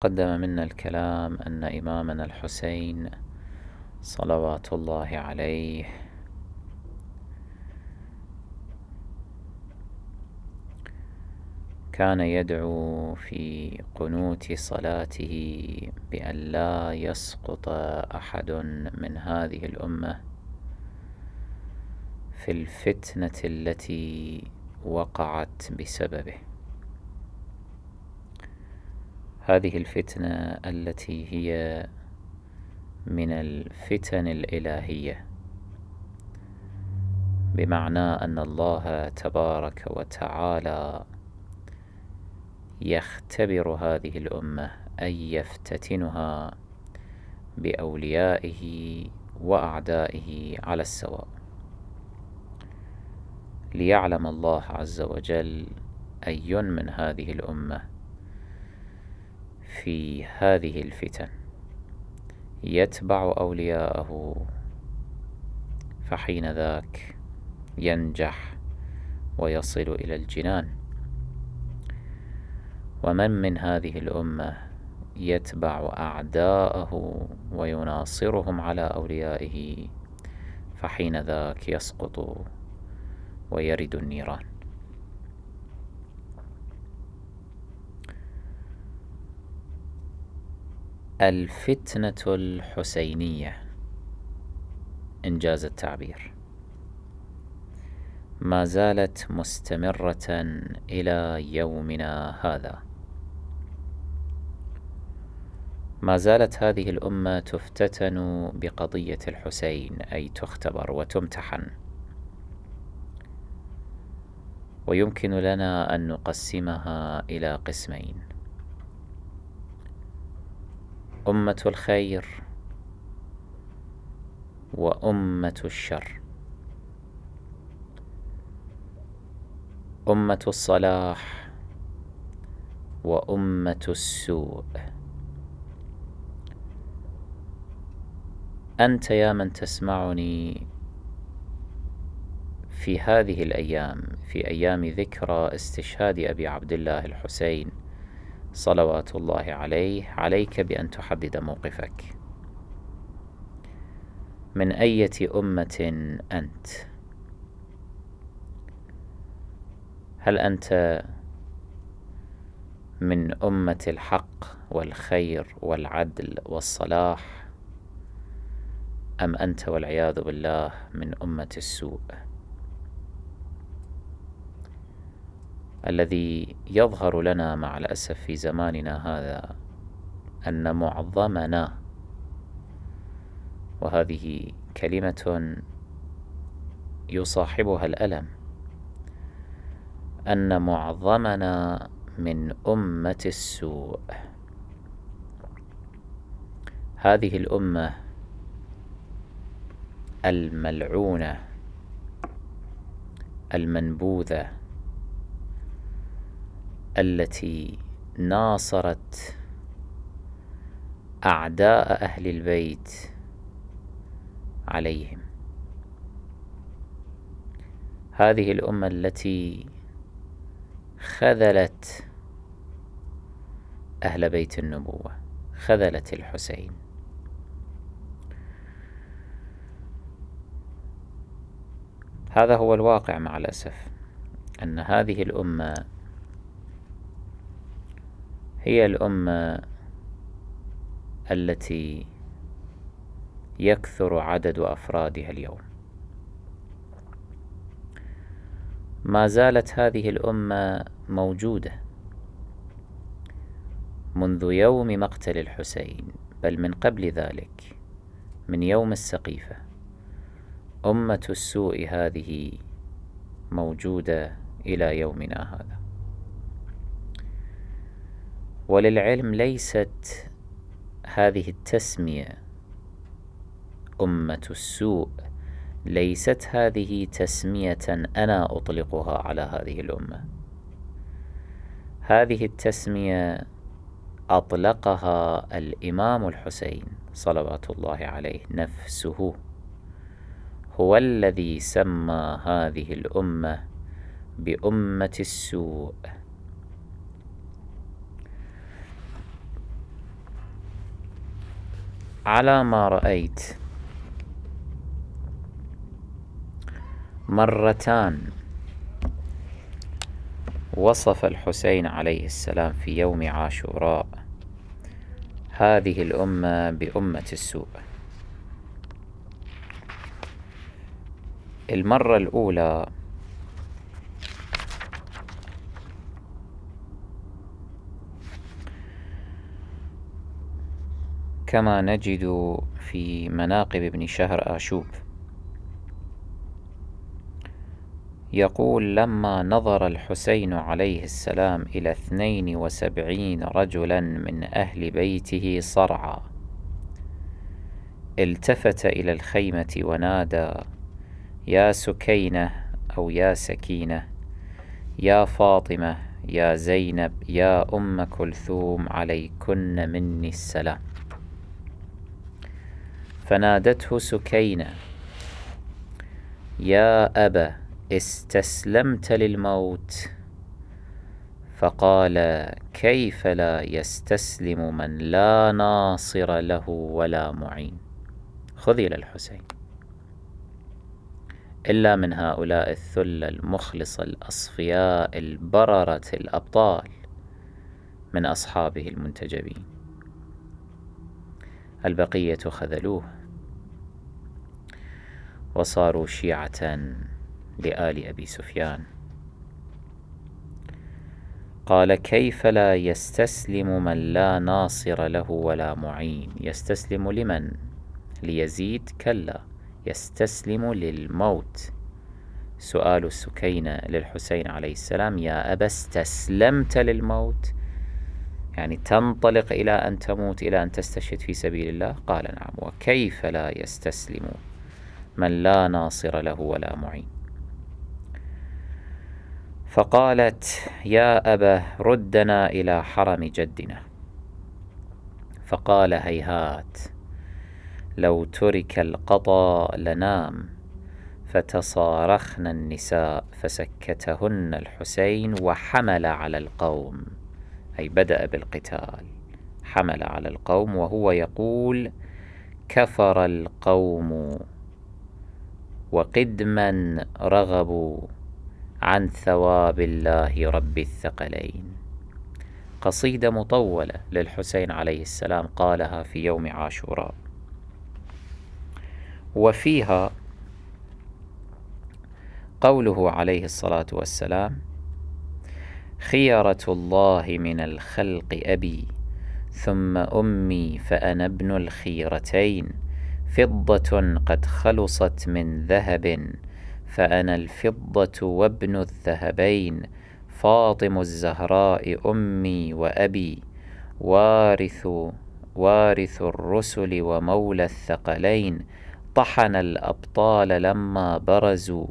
قدم منا الكلام أن إمامنا الحسين صلوات الله عليه كان يدعو في قنوت صلاته بأن لا يسقط أحد من هذه الأمة في الفتنة التي وقعت بسببه. هذه الفتنة التي هي من الفتن الإلهية، بمعنى أن الله تبارك وتعالى يختبر هذه الأمة أي يفتتنها بأوليائه وأعدائه على السواء، ليعلم الله عز وجل أي من هذه الأمة في هذه الفتن يتبع أولياءه، فحين ذاك ينجح ويصل إلى الجنان، ومن من هذه الأمة يتبع أعداءه ويناصرهم على أوليائه، فحين ذاك يسقط ويرد النيران. الفتنة الحسينية إنجاز التعبير ما زالت مستمرة إلى يومنا هذا. ما زالت هذه الأمة تفتتن بقضية الحسين، أي تختبر وتمتحن. ويمكن لنا أن نقسمها إلى قسمين: أمة الخير وأمة الشر، أمة الصلاح وأمة السوء. أنت يا من تسمعني في هذه الأيام، في أيام ذكرى استشهاد أبي عبد الله الحسين صلوات الله عليه، عليك بأن تحدد موقفك. من أية أمة أنت؟ هل أنت من أمة الحق والخير والعدل والصلاح، أم أنت والعياذ بالله من أمة السوء؟ الذي يظهر لنا مع الأسف في زماننا هذا أن معظمنا، وهذه كلمة يصاحبها الألم، أن معظمنا من أمة السوء. هذه الأمة الملعونة المنبوذة التي ناصرت أعداء أهل البيت عليهم، هذه الأمة التي خذلت أهل بيت النبوة، خذلت الحسين. هذا هو الواقع مع الأسف، أن هذه الأمة هي الأمة التي يكثر عدد أفرادها اليوم. ما زالت هذه الأمة موجودة منذ يوم مقتل الحسين، بل من قبل ذلك، من يوم السقيفة. أمة السوء هذه موجودة إلى يومنا هذا. وللعلم ليست هذه التسمية أمة السوء، ليست هذه تسمية أنا أطلقها على هذه الأمة. هذه التسمية أطلقها الإمام الحسين صلوات الله عليه نفسه، هو الذي سمى هذه الأمة بأمة السوء. على ما رأيت مرتان وصف الحسين عليه السلام في يوم عاشوراء هذه الأمة بأمة السوء. المرة الأولى كما نجد في مناقب ابن شهر آشوب، يقول: لما نظر الحسين عليه السلام إلى 72 رجلا من أهل بيته صرعى، التفت إلى الخيمة ونادى: يا سكينة أو يا سكينة، يا فاطمة، يا زينب، يا أم كلثوم، عليكن مني السلام. فنادته سكينة: يا أبا، استسلمت للموت؟ فقال: كيف لا يستسلم من لا ناصر له ولا معين. خذ إلى الحسين، إلا من هؤلاء الثلة المخلصة الأصفياء البررة الأبطال من أصحابه المنتجبين، البقية خذلوه وصاروا شيعة لآل أبي سفيان. قال: كيف لا يستسلم من لا ناصر له ولا معين. يستسلم لمن؟ ليزيد؟ كلا، يستسلم للموت. سؤال السكينة للحسين عليه السلام: يا أبا، استسلمت للموت؟ يعني تنطلق إلى أن تموت، إلى أن تستشهد في سبيل الله؟ قال: نعم. وكيف لا يستسلم من لا ناصر له ولا معين؟ فقالت: يا أبا، ردنا إلى حرم جدنا. فقال: هيهات، لو ترك القضا لنام. فتصارخن النساء فسكتهن الحسين وحمل على القوم، أي بدأ بالقتال، حمل على القوم وهو يقول: كفر القوم وقدما رغبوا عن ثواب الله رب الثقلين. قصيدة مطولة للحسين عليه السلام قالها في يوم عاشوراء، وفيها قوله عليه الصلاة والسلام: خيرة الله من الخلق أبي، ثم أمي فأنا ابن الخيرتين، فضة قد خلصت من ذهب، فأنا الفضة وابن الذهبين، فاطم الزهراء أمي وأبي، وارث الرسل ومولى الثقلين، طحن الأبطال لما برزوا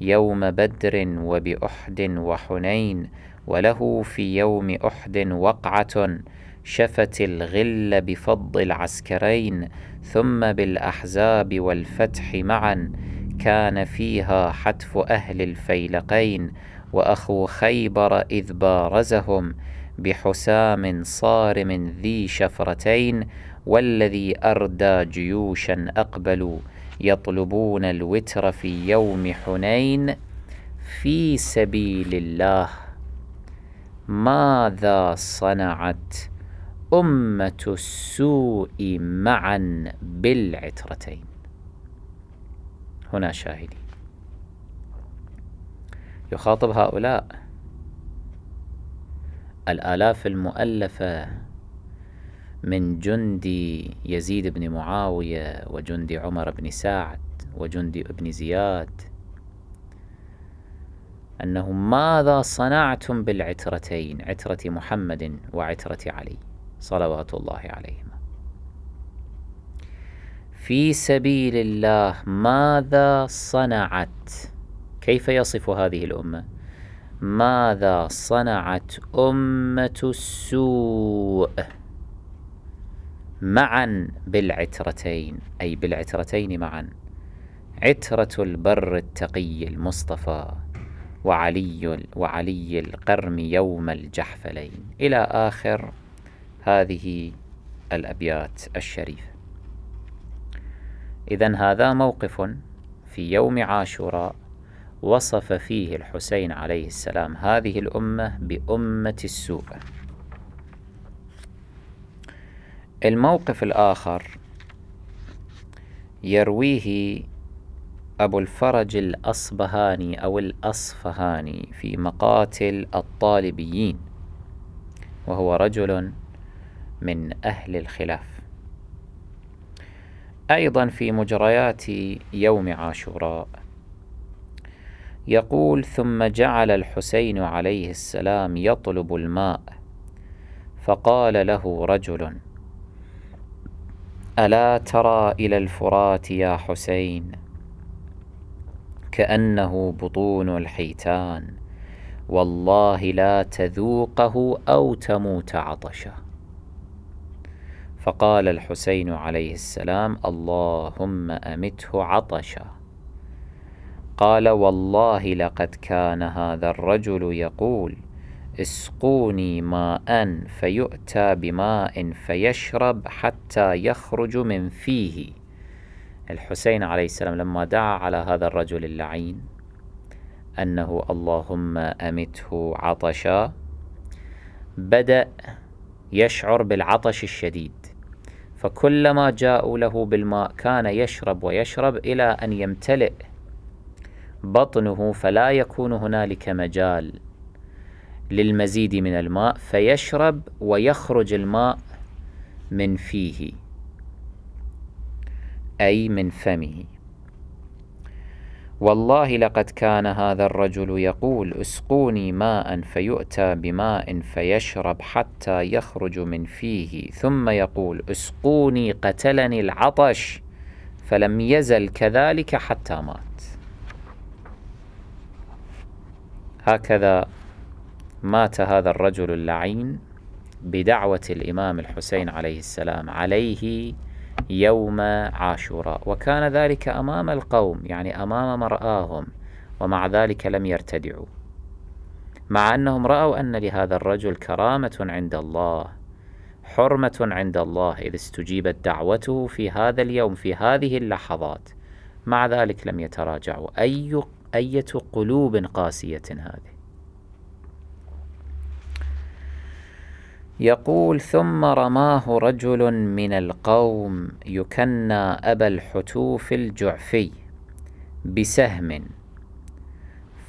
يوم بدر وبأحد وحنين، وله في يوم أحد وقعة شفت الغل بفض العسكرين، ثم بالأحزاب والفتح معا كان فيها حتف أهل الفيلقين، وأخو خيبر إذ بارزهم بحسام صارم ذي شفرتين، والذي أردى جيوشا أقبلوا يطلبون الوتر في يوم حنين، في سبيل الله ماذا صنعت أمة السوء معا بالعترتين. هنا شاهدي يخاطب هؤلاء الآلاف المؤلفة من جندي يزيد بن معاوية، وجندي عمر بن سعد، وجندي ابن زياد، أنه ماذا صنعتم بالعترتين، عترة محمد وعترة علي صلوات الله عليهما، في سبيل الله ماذا صنعت. كيف يصف هذه الأمة؟ ماذا صنعت أمة السوء معا بالعترتين، أي بالعترتين معا، عترة البر التقي المصطفى وعلي القرم يوم الجحفلين، إلى آخر هذه الأبيات الشريفة. إذن هذا موقف في يوم عاشوراء وصف فيه الحسين عليه السلام هذه الأمة بأمة السوء. الموقف الآخر يرويه أبو الفرج الأصبهاني أو الأصفهاني في مقاتل الطالبيين، وهو رجل من أهل الخلاف، أيضا في مجريات يوم عاشوراء، يقول: ثم جعل الحسين عليه السلام يطلب الماء، فقال له رجل: ألا ترى إلى الفرات يا حسين كأنه بطون الحيتان، والله لا تذوقه أو تموت عطشا. فقال الحسين عليه السلام: اللهم أمته عطشا. قال: والله لقد كان هذا الرجل يقول: اسقوني ماء، فيؤتى بماء فيشرب حتى يخرج من فيه. الحسين عليه السلام لما دعا على هذا الرجل اللعين أنه اللهم أمته عطشا، بدأ يشعر بالعطش الشديد، فكلما جاءوا له بالماء كان يشرب ويشرب إلى أن يمتلئ بطنه، فلا يكون هنالك مجال للمزيد من الماء، فيشرب ويخرج الماء من فيه أي من فمه. والله لقد كان هذا الرجل يقول: اسقوني ماء، فيؤتى بماء فيشرب حتى يخرج من فيه، ثم يقول: اسقوني قتلني العطش، فلم يزل كذلك حتى مات. هكذا مات هذا الرجل اللعين بدعوة الإمام الحسين عليه السلام عليه يوم عاشوراء، وكان ذلك أمام القوم، يعني أمام مرآهم، ومع ذلك لم يرتدعوا، مع أنهم رأوا أن لهذا الرجل كرامة عند الله، حرمة عند الله، إذ استجيبت دعوته في هذا اليوم في هذه اللحظات، مع ذلك لم يتراجعوا. أية قلوب قاسية هذه. يقول: ثم رماه رجل من القوم يكنى أبا الحتوف الجعفي بسهم،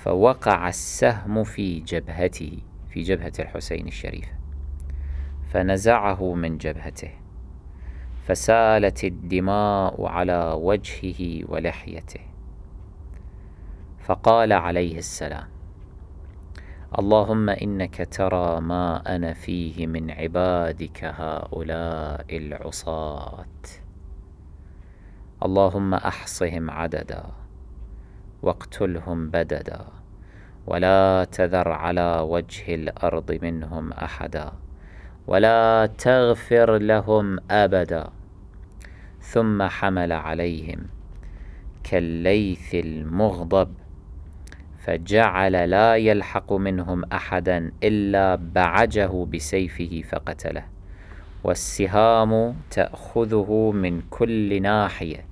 فوقع السهم في جبهته، في جبهة الحسين الشريف، فنزعه من جبهته، فسالت الدماء على وجهه ولحيته، فقال عليه السلام: اللهم إنك ترى ما أنا فيه من عبادك هؤلاء العصاة، اللهم أحصهم عددا واقتلهم بددا، ولا تذر على وجه الأرض منهم أحدا، ولا تغفر لهم أبدا. ثم حمل عليهم كالليث المغضب، فجعل لا يلحق منهم أحدا إلا بعجه بسيفه فقتله، والسهام تأخذه من كل ناحية،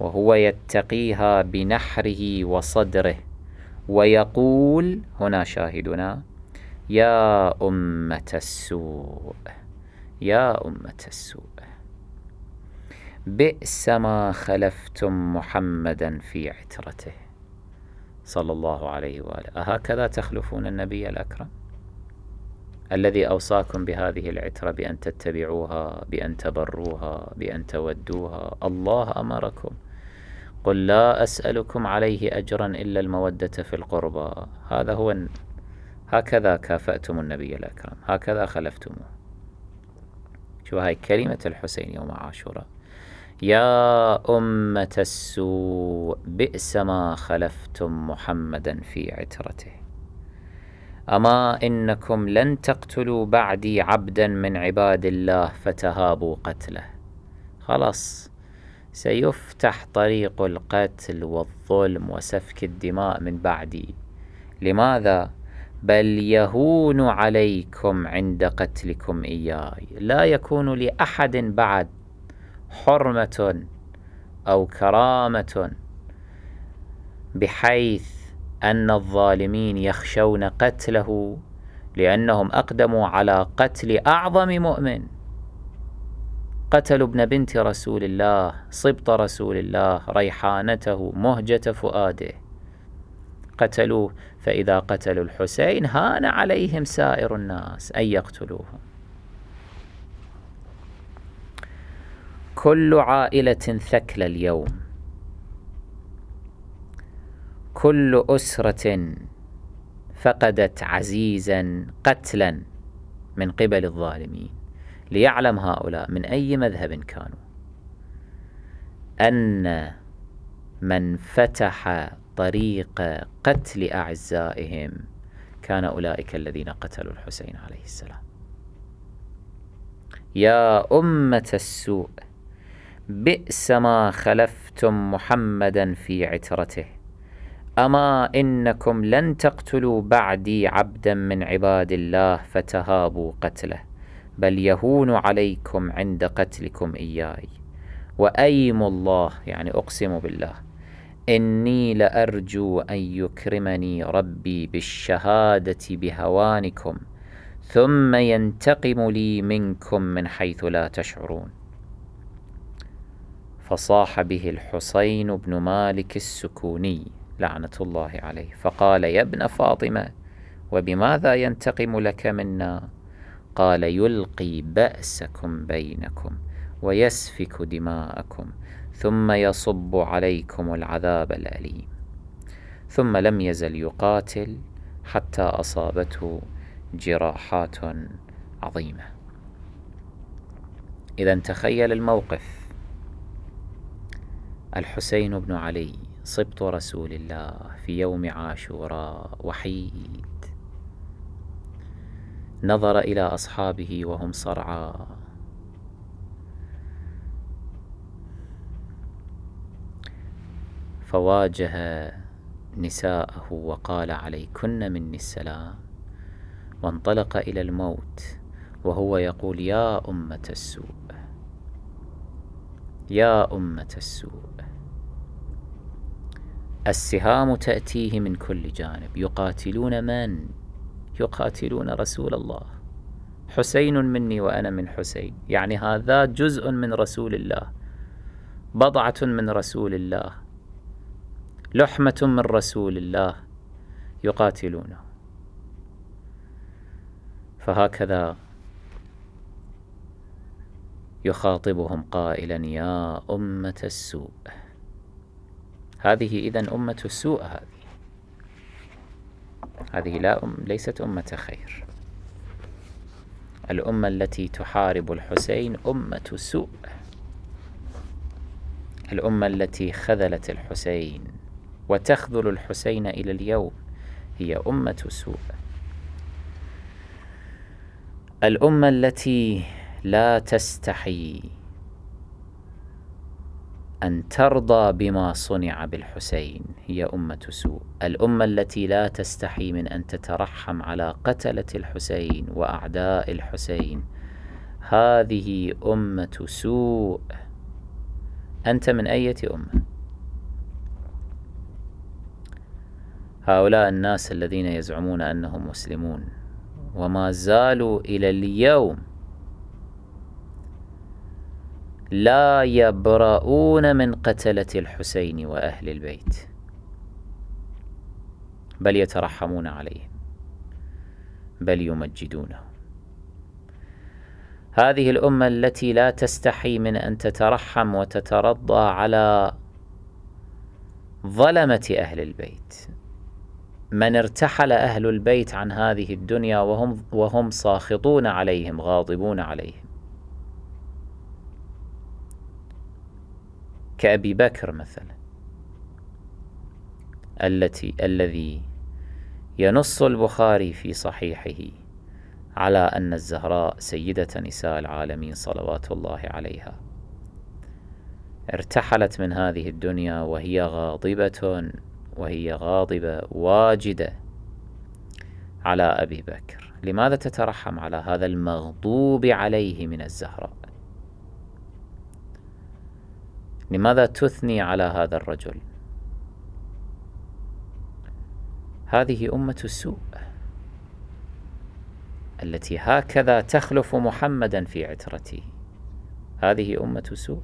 وهو يتقيها بنحره وصدره، ويقول، هنا شاهدنا: يا أمة السوء، يا أمة السوء، بئس ما خلفتم محمدا في عترته صلى الله عليه وآله. أهكذا تخلفون النبي الأكرم الذي أوصاكم بهذه العترة، بأن تتبعوها، بأن تبروها، بأن تودوها؟ الله أمركم: قل لا أسألكم عليه أجرا إلا المودة في القربى. هذا هو هكذا كافأتم النبي الأكرم، هكذا خلفتموه. شو هاي كلمة الحسين يوم عاشوراء: يا أمة السوء، بئس ما خلفتم محمدا في عترته، أما إنكم لن تقتلوا بعدي عبدا من عباد الله فتهابوا قتله. خلاص سيفتح طريق القتل والظلم وسفك الدماء من بعدي. لماذا؟ بل يهون عليكم عند قتلكم إياي، لا يكون لأحد بعد حرمة أو كرامة بحيث أن الظالمين يخشون قتله لأنهم أقدموا على قتل أعظم مؤمن، قتلوا ابن بنت رسول الله، صبط رسول الله، ريحانته، مهجة فؤاده، قتلوه. فإذا قتلوا الحسين هان عليهم سائر الناس أن يقتلوه. كل عائلة ثكلى اليوم، كل أسرة فقدت عزيزا قتلا من قبل الظالمين، ليعلم هؤلاء من أي مذهب كانوا أن من فتح طريق قتل أعزائهم كان أولئك الذين قتلوا الحسين عليه السلام. يا أمة السوء، بئس ما خلفتم محمدا في عترته، أما إنكم لن تقتلوا بعدي عبدا من عباد الله فتهابوا قتله، بل يهون عليكم عند قتلكم إياي. وأيم الله، يعني أقسم بالله، إني لأرجو أن يكرمني ربي بالشهادة بهوانكم ثم ينتقم لي منكم من حيث لا تشعرون. فصاح به الحسين بن مالك السكوني لعنة الله عليه فقال: يا ابن فاطمة، وبماذا ينتقم لك منا؟ قال: يلقي بأسكم بينكم ويسفك دماءكم ثم يصب عليكم العذاب الأليم. ثم لم يزل يقاتل حتى أصابته جراحات عظيمة. إذا تخيل الموقف، الحسين بن علي صبط رسول الله في يوم عاشوراء وحيد، نظر إلى أصحابه وهم صرعى، فواجه نساءه وقال: عليكن مني السلام، وانطلق إلى الموت وهو يقول: يا أمة السوء، يا أمة السوء. السهام تأتيه من كل جانب، يقاتلون من؟ يقاتلون رسول الله. حسين مني وأنا من حسين، يعني هذا جزء من رسول الله، بضعة من رسول الله، لحمة من رسول الله، يقاتلونه. فهكذا يخاطبهم قائلا: يا أمة السوء. هذه إذن أمة السوء، هذه ليست أمة خير. الأمة التي تحارب الحسين أمة سوء. الأمة التي خذلت الحسين وتخذل الحسين إلى اليوم هي أمة سوء. الأمة التي لا تستحي أن ترضى بما صنع بالحسين هي أمة سوء. الأمة التي لا تستحي من أن تترحم على قتلة الحسين وأعداء الحسين هذه أمة سوء. أنت من أية أمة؟ هؤلاء الناس الذين يزعمون أنهم مسلمون وما زالوا إلى اليوم لا يبرؤون من قتلة الحسين وأهل البيت، بل يترحمون عليهم، بل يمجدونه. هذه الأمة التي لا تستحي من أن تترحم وتترضى على ظلمة أهل البيت، من ارتحل أهل البيت عن هذه الدنيا وهم ساخطون عليهم غاضبون عليهم، كأبي بكر مثلا، الذي ينص البخاري في صحيحه على أن الزهراء سيدة نساء العالمين صلوات الله عليها ارتحلت من هذه الدنيا وهي غاضبة واجدة على أبي بكر. لماذا تترحم على هذا المغضوب عليه من الزهراء؟ لماذا تثني على هذا الرجل؟ هذه أمة السوء التي هكذا تخلف محمدا في عترته، هذه أمة سوء.